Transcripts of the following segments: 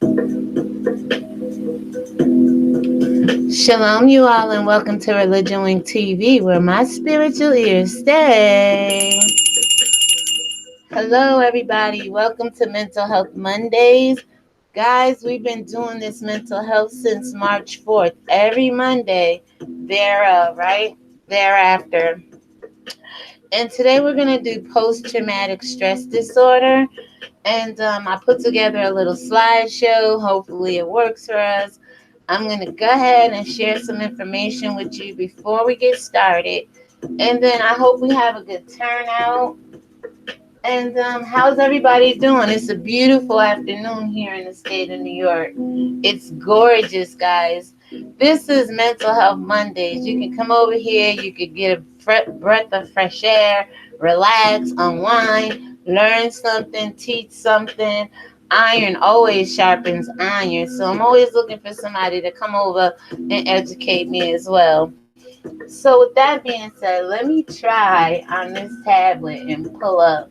Shalom, you all, and welcome to ReligionWinked TV, where my spiritual ears stay. Hello, everybody. Welcome to Mental Health Mondays. Guys, we've been doing this mental health since March 4th, every Monday thereof, right? Thereafter. And today we're going to do post-traumatic stress disorder. And I put together a little slideshow. Hopefully it works for us. I'm going to go ahead and share some information with you before we get started. And then I hope we have a good turnout. And how's everybody doing? It's a beautiful afternoon here in the state of New York. It's gorgeous, guys. This is Mental Health Mondays. You can come over here. You could get a breath of fresh air, relax, unwind, learn something, teach something. Iron always sharpens iron. So I'm always looking for somebody to come over and educate me as well. So with that being said, let me try on this tablet and pull up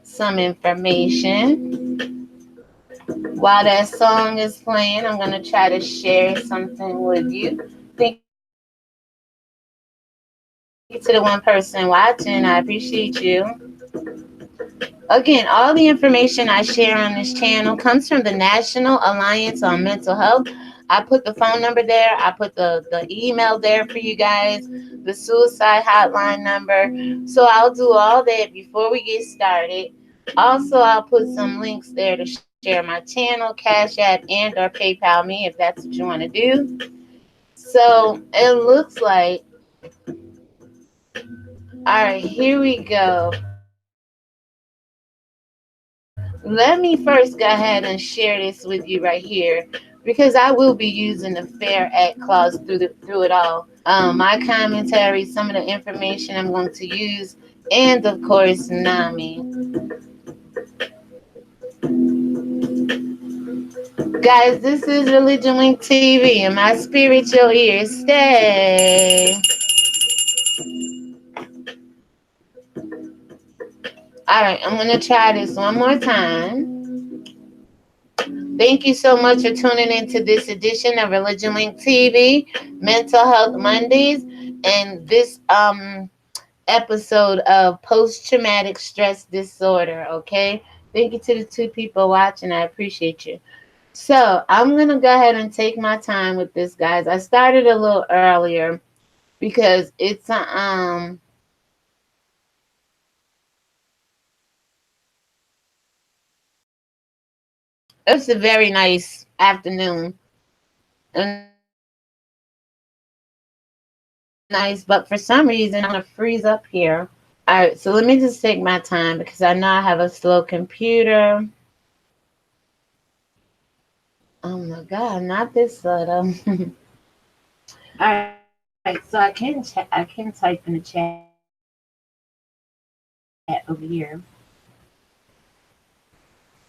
some information. While that song is playing, I'm going to try to share something with you. Thank you to the one person watching. I appreciate you. Again, all the information I share on this channel comes from the National Alliance on Mental Health. I put the phone number there. I put the email there for you guys, the suicide hotline number. So I'll do all that before we get started. Also, I'll put some links there to share my channel, Cash App, and or PayPal me if that's what you want to do. So it looks like, all right, here we go. Let me first go ahead and share this with you right here because I will be using the Fair Act clause through it all. My commentary, some of the information I'm going to use, and of course, NAMI. Guys, this is Religion Link TV, and my spiritual ears stay. All right, I'm going to try this one more time. Thank you so much for tuning into this edition of Religion Link TV, Mental Health Mondays, and this episode of post-traumatic stress disorder. Okay, thank you to the two people watching. I appreciate you. So I'm gonna go ahead and take my time with this, guys. I started a little earlier because it's a very nice afternoon. A nice, but for some reason I'm gonna freeze up here. All right, so let me just take my time because I know I have a slow computer. Oh my God, not this slow though. All right, so I can type in the chat over here.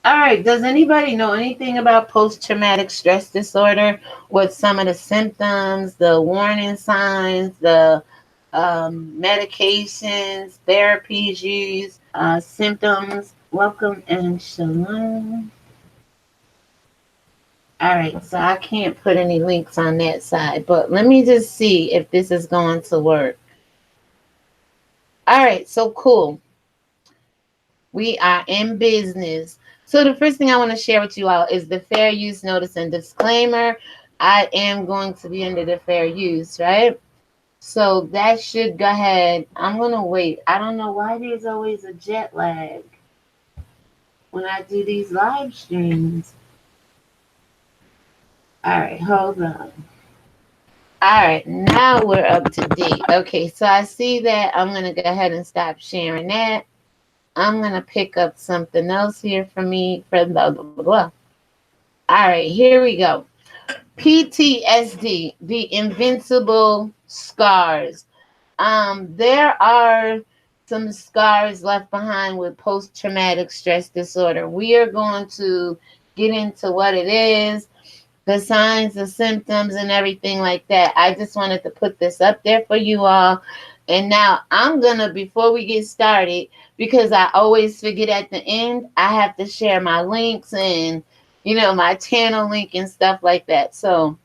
All right, does anybody know anything about post-traumatic stress disorder? What some of the symptoms, the warning signs, the medications, therapies used, symptoms? Welcome and shalom. All right, so I can't put any links on that side, but let me just see if this is going to work. All right, so cool. We are in business. So the first thing I want to share with you all is the fair use notice and disclaimer. I am going to be under the fair use, right? So that should go ahead. I'm going to wait. I don't know why there's always a jet lag when I do these live streams. All right, hold on. All right, now we're up to date. Okay, so I see that. I'm going to go ahead and stop sharing that. I'm going to pick up something else here for me. For blah, blah, blah, blah. All right, here we go. PTSD, the invincible scars. There are some scars left behind with post-traumatic stress disorder. We are going to get into what it is, the signs, the symptoms, and everything like that. I just wanted to put this up there for you all. And now I'm going to, before we get started, because I always forget at the end, I have to share my links and my channel link and stuff like that. So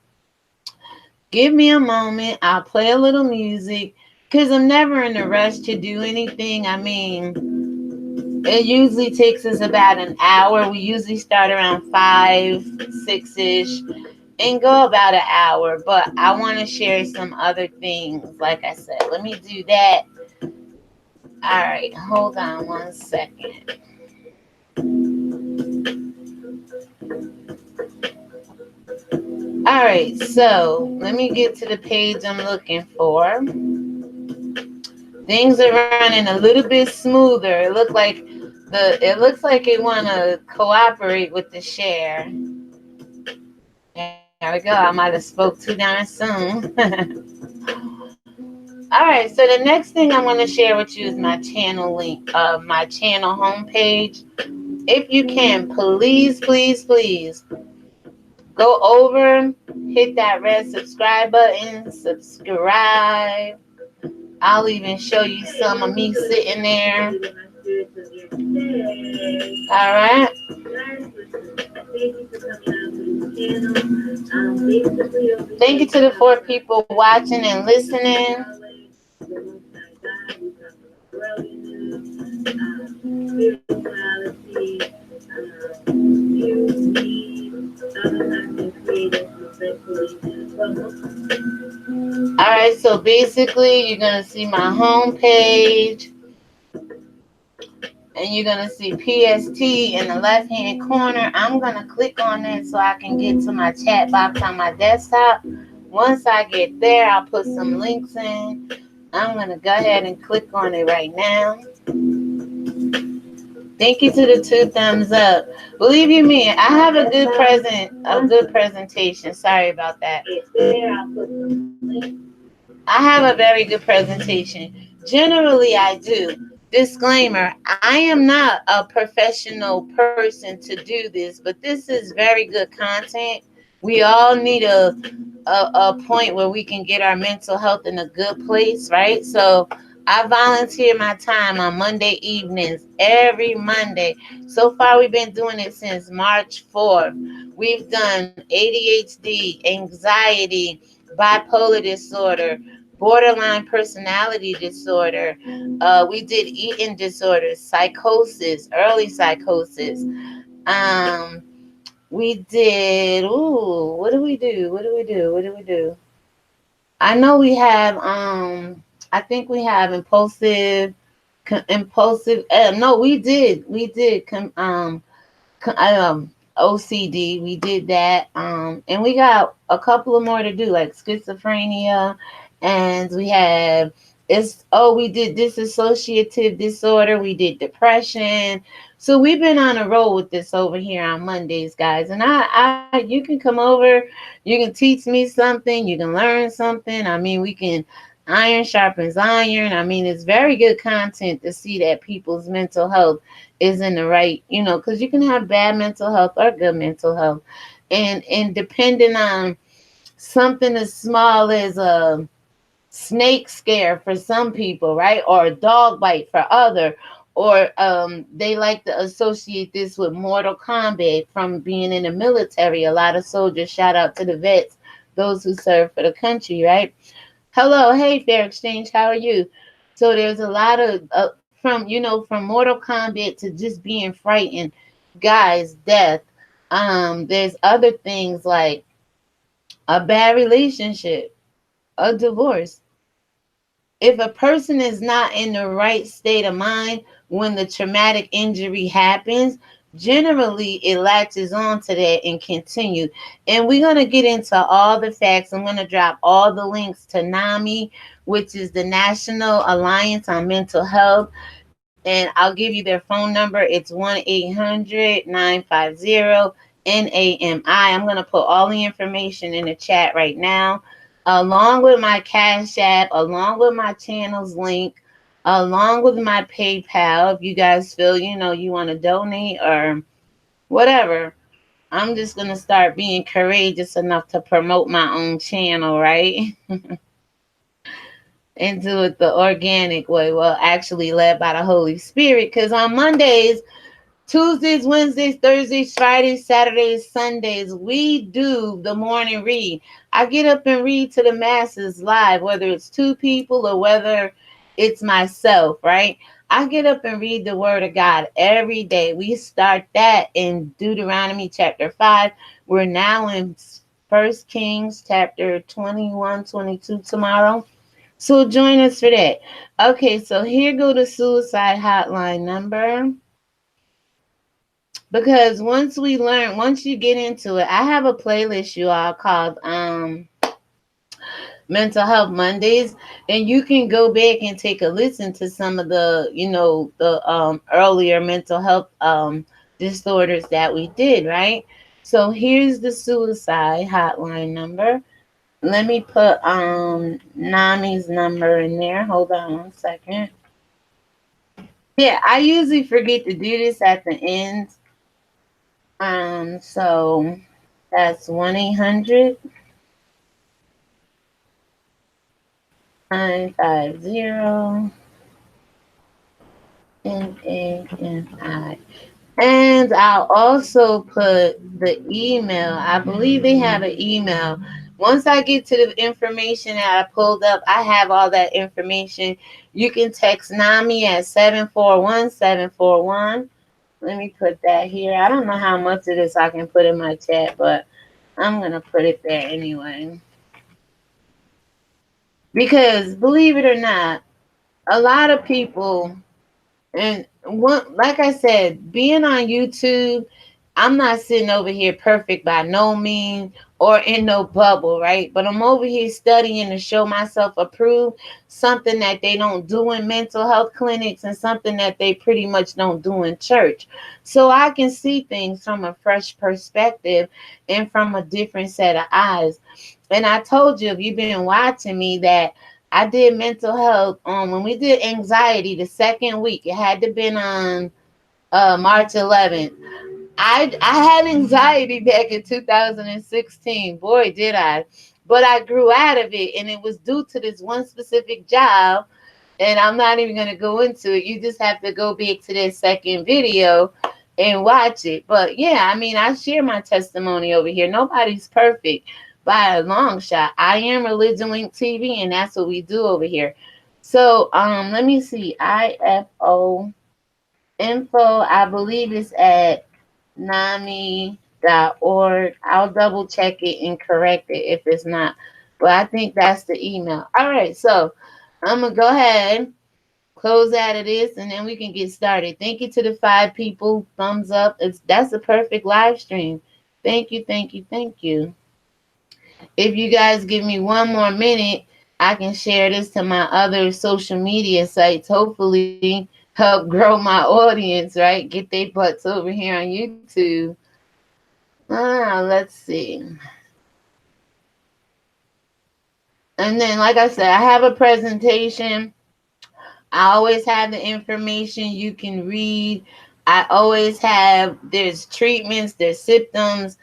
give me a moment. I'll play a little music because I'm never in a rush to do anything. I mean, it usually takes us about an hour. We usually start around 5, 6 ish and go about an hour. But I want to share some other things. Like I said, let me do that. All right, hold on one second. All right, so let me get to the page I'm looking for. Things are running a little bit smoother. It looks like it wanna cooperate with the share. There we go. I might have spoke too darn soon. All right, so the next thing I'm going to share with you is my channel link, my channel homepage. If you can, please, please, please go over, hit that red subscribe button, subscribe. I'll even show you some of me sitting there. All right. Thank you to the 4 people watching and listening. All right, so basically you're going to see my home page and you're going to see PST in the left hand corner. I'm going to click on that so I can get to my chat box on my desktop. Once I get there, I'll put some links in. I'm going to go ahead and click on it right now. Thank you to the 2 thumbs up. Believe you me, I have a good presentation. Sorry about that. I have a very good presentation. Generally, I do. Disclaimer, I am not a professional person to do this, but this is very good content. We all need a point where we can get our mental health in a good place, right? So I volunteer my time on Monday evenings, every Monday. So far, we've been doing it since March 4th. We've done ADHD, anxiety, bipolar disorder, borderline personality disorder. We did eating disorders, psychosis, early psychosis. Um, we did. Ooh, what do we do? What do we do? What do we do? I know we have. I think we have impulsive. No, we did. We did. OCD. We did that. And we got a couple of more to do, like schizophrenia, and we have we did dissociative disorder. We did depression. So we've been on a roll with this over here on Mondays, guys. And you can come over, you can teach me something, you can learn something. I mean, we can iron sharpens iron. I mean, it's very good content to see that people's mental health is in the right, because you can have bad mental health or good mental health. And depending on something as small as a snake scare for some people, right? Or a dog bite for other. Or they like to associate this with Mortal Kombat from being in the military. A lot of soldiers, shout out to the vets, those who serve for the country, right? Hello, hey, Fair Exchange, how are you? So there's a lot of from Mortal Kombat to just being frightened, guys, death. There's other things like a bad relationship, a divorce. If a person is not in the right state of mind when the traumatic injury happens, generally it latches on to that and continue. And we're going to get into all the facts. I'm going to drop all the links to NAMI, which is the National Alliance on Mental Health. And I'll give you their phone number. It's 1-800-950-NAMI. I'm going to put all the information in the chat right now, along with my Cash App, along with my channel's link, along with my PayPal. If you guys feel, you want to donate or whatever, I'm just going to start being courageous enough to promote my own channel, right? And do it the organic way. Well, actually led by the Holy Spirit. Because on Mondays, Tuesdays, Wednesdays, Thursdays, Fridays, Saturdays, Sundays, we do the morning read. I get up and read to the masses live, whether it's two people or whether it's myself, right? I get up and read the word of God every day. We start that in Deuteronomy chapter 5. We're now in First Kings chapter 21, 22 tomorrow. So join us for that. Okay, so here go the suicide hotline number. Because once you get into it, I have a playlist you all called Mental Health Mondays, and you can go back and take a listen to some of the, the earlier mental health disorders that we did, right? So here's the suicide hotline number. Let me put Nami's number in there. Hold on one second. Yeah, I usually forget to do this at the end. So that's 1-800-950-NANI. And I'll also put the email. I believe they have an email. Once I get to the information that I pulled up, I have all that information. You can text NAMI at 741-741. Let me put that here. I don't know how much of this I can put in my chat, but I'm going to put it there anyway. Because believe it or not, a lot of people, and one, like I said, being on YouTube, I'm not sitting over here perfect by no means or in no bubble, right? But I'm over here studying to show myself approved, something that they don't do in mental health clinics and something that they pretty much don't do in church. So I can see things from a fresh perspective and from a different set of eyes. And I told you, if you've been watching me, that I did mental health when we did anxiety the second week. It had to been on March 11th. I had anxiety back in 2016. Boy, did I. But I grew out of it, and it was due to this one specific job. And I'm not even going to go into it. You just have to go back to that second video and watch it. But yeah, I mean, I share my testimony over here. Nobody's perfect by a long shot. I am ReligionWinked TV, and that's what we do over here. So let me see. IFO info, I believe it's at NAMI.org. I'll double check it and correct it if it's not. But I think that's the email. All right, so I'm going to go ahead, close out of this, and then we can get started. Thank you to the 5 people. Thumbs up. That's a perfect live stream. Thank you, thank you, thank you. If you guys give me one more minute, I can share this to my other social media sites. Hopefully, help grow my audience, right? Get their butts over here on YouTube. Let's see. And then, like I said, I have a presentation. I always have the information you can read. I always have, there's treatments, there's symptoms,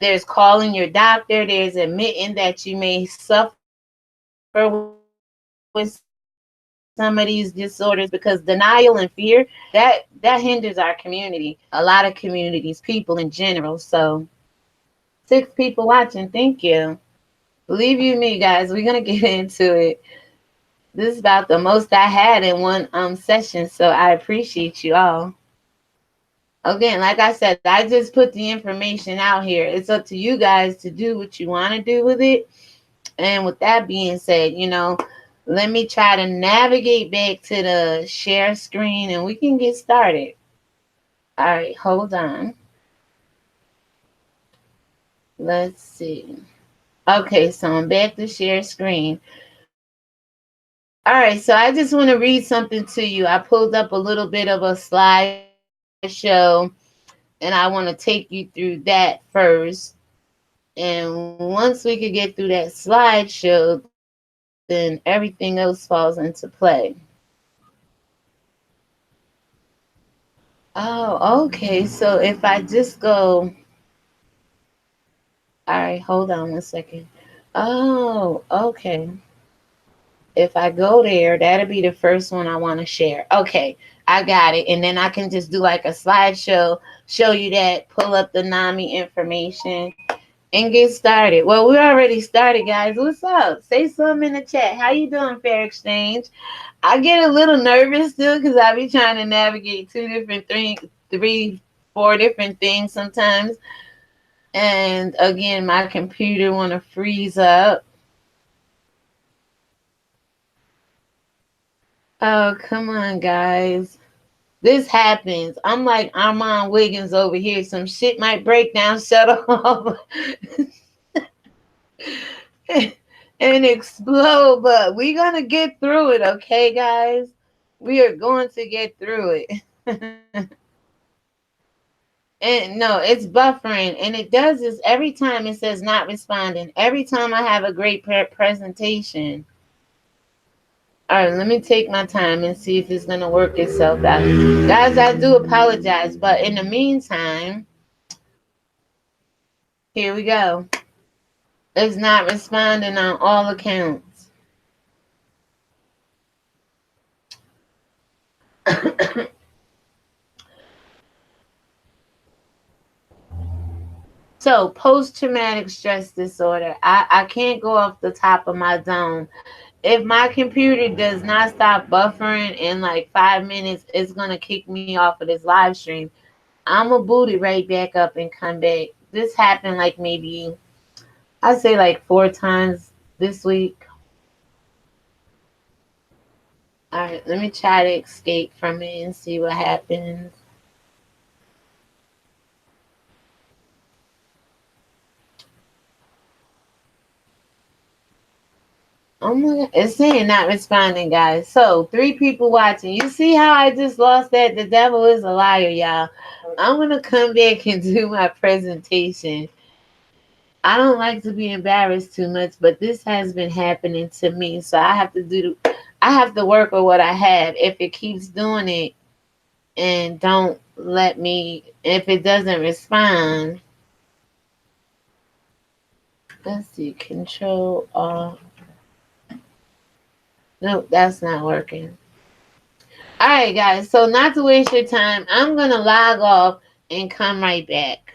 there's calling your doctor, there's admitting that you may suffer with some of these disorders, because denial and fear, that hinders our community, a lot of communities, people in general. So 6 people watching, thank you. Believe you me, guys, we're gonna get into it. This is about the most I had in one session, so I appreciate you all. Again, like I said, I just put the information out here. It's up to you guys to do what you want to do with it. And with that being said, let me try to navigate back to the share screen and we can get started. All right, hold on. Let's see. Okay, so I'm back to share screen. All right, so I just want to read something to you. I pulled up a little bit of a slideshow and I want to take you through that first. And once we could get through that slideshow, then everything else falls into play. Oh, okay. So if I just go, all right, hold on one second. Oh, okay. If I go there, that'll be the first one I want to share. Okay. I got it. And then I can just do like a slideshow, show you that, pull up the NAMI information, and get started. Well, we already started, guys. What's up? Say something in the chat. How you doing, Fair Exchange? I get a little nervous still because I be trying to navigate two different things, three, four different things sometimes. And again, my computer want to freeze up. Oh, come on, guys. This happens. I'm like Armand Wiggins over here. Some shit might break down, shut off, and explode. But we're going to get through it, okay, guys? We are going to get through it. And no, it's buffering. And it does this every time it says not responding. Every time I have a great presentation. All right, let me take my time and see if it's going to work itself out. Guys, I do apologize. But in the meantime, here we go. It's not responding on all accounts. So, post-traumatic stress disorder. I can't go off the top of my dome. If my computer does not stop buffering in like 5 minutes, it's going to kick me off of this live stream. I'm going to boot it right back up and come back. This happened like maybe, I'd say like 4 times this week. All right, let me try to escape from it and see what happens. Oh my God. It's saying not responding, guys. So, 3 people watching. You see how I just lost that? The devil is a liar, y'all. I'm going to come back and do my presentation. I don't like to be embarrassed too much, but this has been happening to me. So, I have to work with what I have. If it keeps doing it and don't let me, if it doesn't respond, let's see, control off. Nope, that's not working. All right, guys. So not to waste your time, I'm going to log off and come right back.